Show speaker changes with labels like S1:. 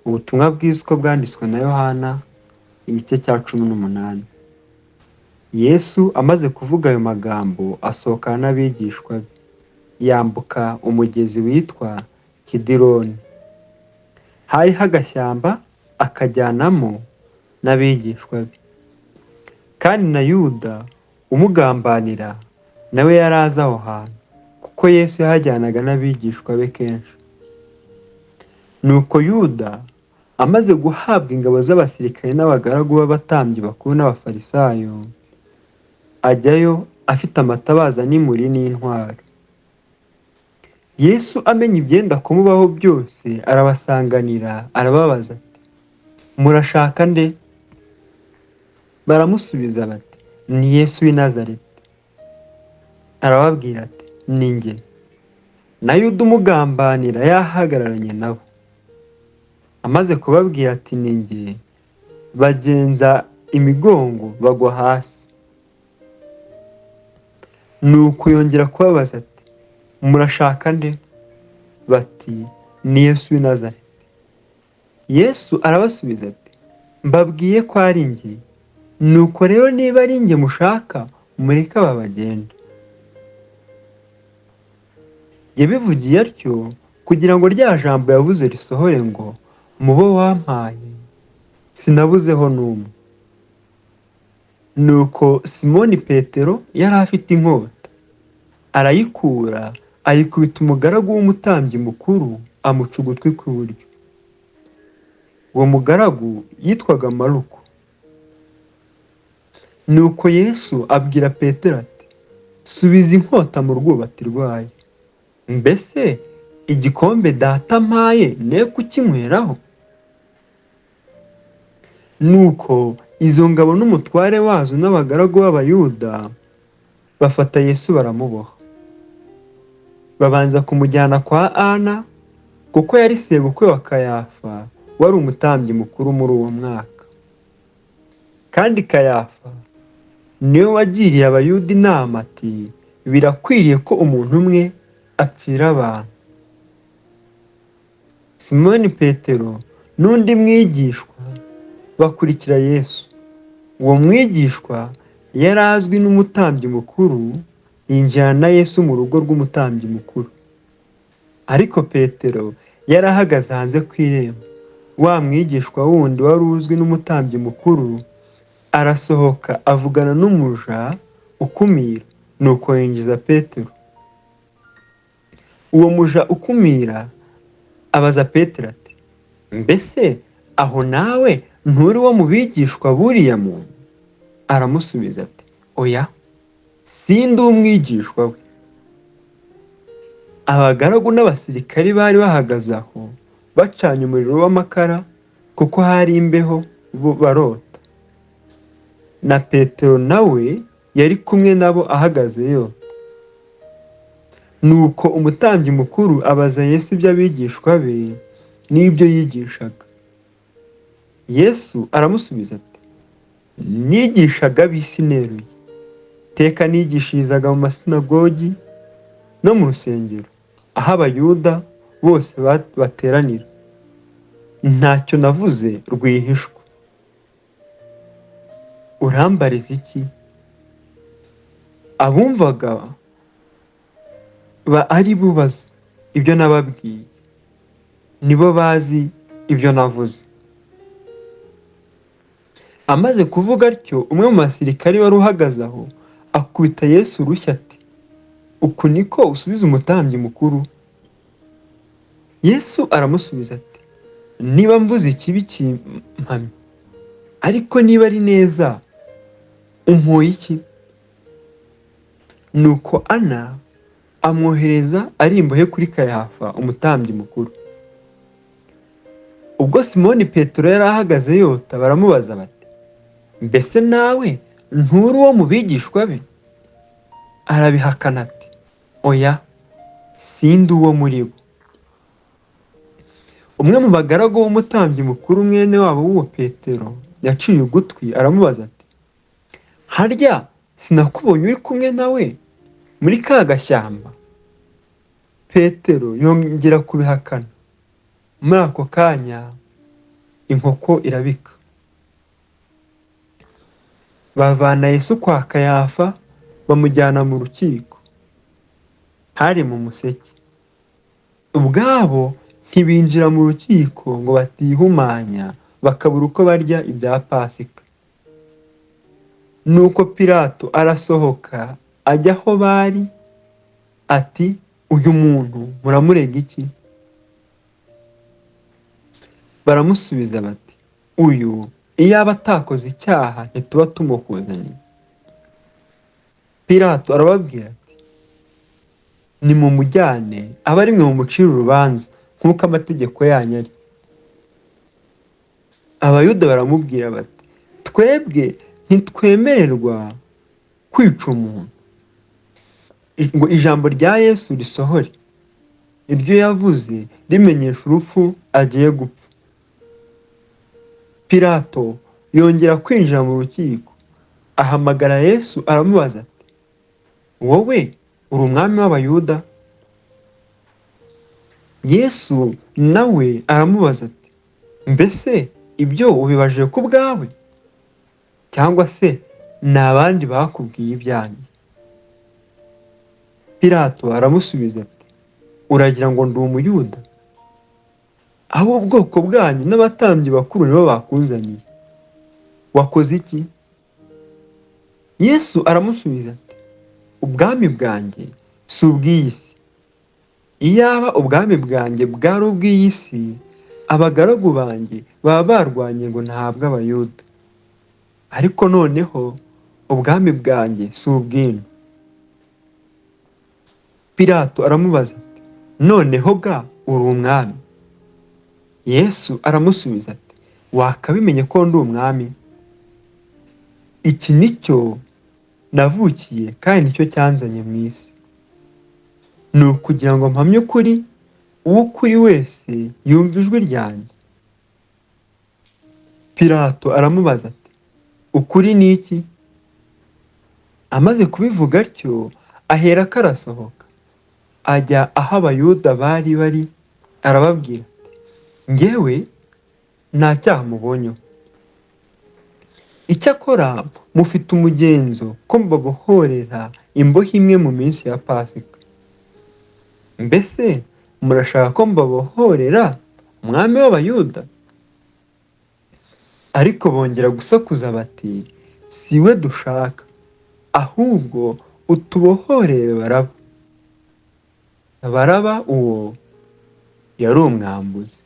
S1: Ubutumwa bwiza uko bwanditswe na Yohana, igice cya 18. Yesu amaze kuvuga ayo magambo asohokana n'abigishwa be, yambuka umugezi witwa Kidironi. Hariho agashyamba akajyanamo n'abigishwa be. Kandi na Yuda umugambanira nawe yari azi aho hantu, kuko Yesu yahajyanaga n'abigishwa be kenshi. Nuko Yuda amaze guhabwa ingabo z'abasirikare n'abagaragu b'abatambyi bakuru n'abafarisayo, ajyayo afite amatabaza n'imuri n'intwaro. Yesu amenye ibyenda kumubaho byose, arabasanganira arababaza ati, murashaka nde? Baramusubiza bati, ni Yesu w'i Nazareti. Arababwira ati, ni njye. Na Yuda umugambanira yahagararanye nabo. Amaze kubabwira ati ni njye, bagenza imigongo bagwa hasi. Nuko yongera kubabaza ati, murashaka nde? Bati, ni Yesu w'i Nazareti. Yesu arabasubiza ati, mbabwiye ko ari njye. Nuko rero niba ari njye mushaka, mureke aba bagende. Yabivugiye atyo kugira ngo rya jambo yavuze risohore ngo, mubo wampaye sinabuzeho n'umwe. Nuko Simoni Petero yari afite inkota, arayikura ayikubita umugaragu w'umutambyi mukuru, amuca ugutwi kw'iburyo. Uwo mugaragu yitwaga Maluko. Nuko Yesu abwira Petero ati, subiza inkota mu rwubati rwayo. Mbese igikombe data ampaye ne kukinyweraho? Nuko izo ngabo n'umutware wazo n'abagaragu b'Abayuda bafata Yesu baramuboha. Babanza kumujyana kwa Ana, kuko yari sebukwe wa Kayafa, wari umutambyi mukuru muri uwo mwaka. Kandi Kayafa niwe wagiriye Abayuda inama ati, birakwiriye ko umuntu umwe apfira abantu. Simoni Petero n'undi mwigishwa bakurikira Yesu. Uwo mwigishwa yari azwi n'umutambyi mukuru, yinjirana na Yesu mu rugo rw'umutambyi mukuru. Ariko Petero yari ahagaze hanze ku irembo. Wa mwigishwa wundi wari uzwi n'umutambyi mukuru arasohoka avugana n'umuja ukumira, nuko yinjiza Petero. Uwo muja ukumira abaza Petero ati, mbese aho nawe nturi wo mu bigishwa buriya muntu? Aramusubiza ati, oya, sindi umwigishwa we. Abagaragu n'abasirikari bari bahagaze aho bacanye umuriro w'amakara, kuko hari imbeho barota. Na Petero nawe yari kumwe nabo ahagaze yota. Nuko umutambyi mukuru abaza Yesu iby'abigishwa be n'ibyo yigishaga. Yesu aramusubiza ati, nigishaga ab'isi neruye. Teka nigishirizaga mu masinagogi no mu rusengero, aho Abayuda bose bateranira. Ntacyo navuze rwihishwa. Urambariza iki? Abumvaga ari bubaza ibyo nababwiye, nibo bazi ibyo navuze. Amaze kuvuga atyo, umwe mu basirikari wari uhagaze aho akubita Yesu urushyi ati, uku niko usubiza umutambyi mukuru? Yesu aramusubiza ati, niba mvuze ikibi kimpamye, ariko niba ari neza umpoye iki? Nuko Ana amwohereza ari imbohe kuri Kayafa umutambyi mukuru. Ubwo Simoni Petero yari ahagaze yota, baramubaza bati, mbese nawe nturi uwo mu bigishwa be? Arabihakana ati, oya, sindi uwo muri bo. Umwe mu bagaragu w'umutambyi mukuru mwene wabo w'uwo Petero yaciye ugutwi, aramubaza ati, harya sinakubonye uri kumwe nawe muri ka gashyamba? Petero yongera kubihakana. Muri ako kanya inkoko irabika. Bavana Yesu kwa Kayafa bamujyana mu rukiko. Hari mu museke. Ubwabo ntibinjira mu rukiko ngo batihumanya bakabura uko barya ibya Pasika. Nuko Pilato arasohoka ajya aho bari, ati uyu muntu muramurega iki? Baramusubiza bati uyu iyaba atakoze icyaha ntituba tumukuzaniye. Pilato arababwira ati nimumujyane abe ari mwe mumucira urubanza nk'uko amategeko yanyu ari. Abayuda baramubwira bati twebwe ntitwemererwa kwica umuntu, ngo ijambo rya Yesu risohore, iryo yavuze rimenyesha urupfu agiye gupfa. Pilato yongera kwinjira mu rukiko, ahamagara Yesu aramubaza ati wowe uri umwami w'Abayuda? Yesu nawe aramubaza ati mbese ibyo ubibajije ku bwawe cyangwa se ni abandi bakubwiye ibyanjye? Pilato aramusubiza ati uragira ngo ndi Umuyuda? Abo ubwoko bwanyu n'abatambyi bakuru nibo bakuzaniye. Wakoze iki? Yesu aramusubiza ati ubwami bwanjye si ubw'iyi si. Iyaba ubwami bwanjye bwari ubw'iyi si, abagaragu banjye baba barwanye ngo ntabwe Abayuda. Ariko noneho ubwami bwanjye si ubw'ino. Pilato aramubaza ati noneho ga uri umwami? Yesu aramusubiza ati wakabimenye ko ndi umwami? Iki nicyo navukiye kandi nicyo cyanzanye mu isi, ni ukugira ngo mpamye ukuri, uwo ukuri wese yumva ijwi ryanjye. Pilato aramubaza ati ukuri ni iki? Amaze kubivuga atyo aherako arasohoka ajya aho Abayuda bari, arababwira ati njyewe nta cyaha mubonyeho. Icyakora mufite umugenzo ko mbabohorera imbohe imwe mu minsi ya Pasika. Mbese murashaka ko mbabohorera umwami w'Abayuda? Ariko bongera gusakuza bati si we dushaka, ahubwo utubohorere Baraba. Baraba uwo yari umwambuzi.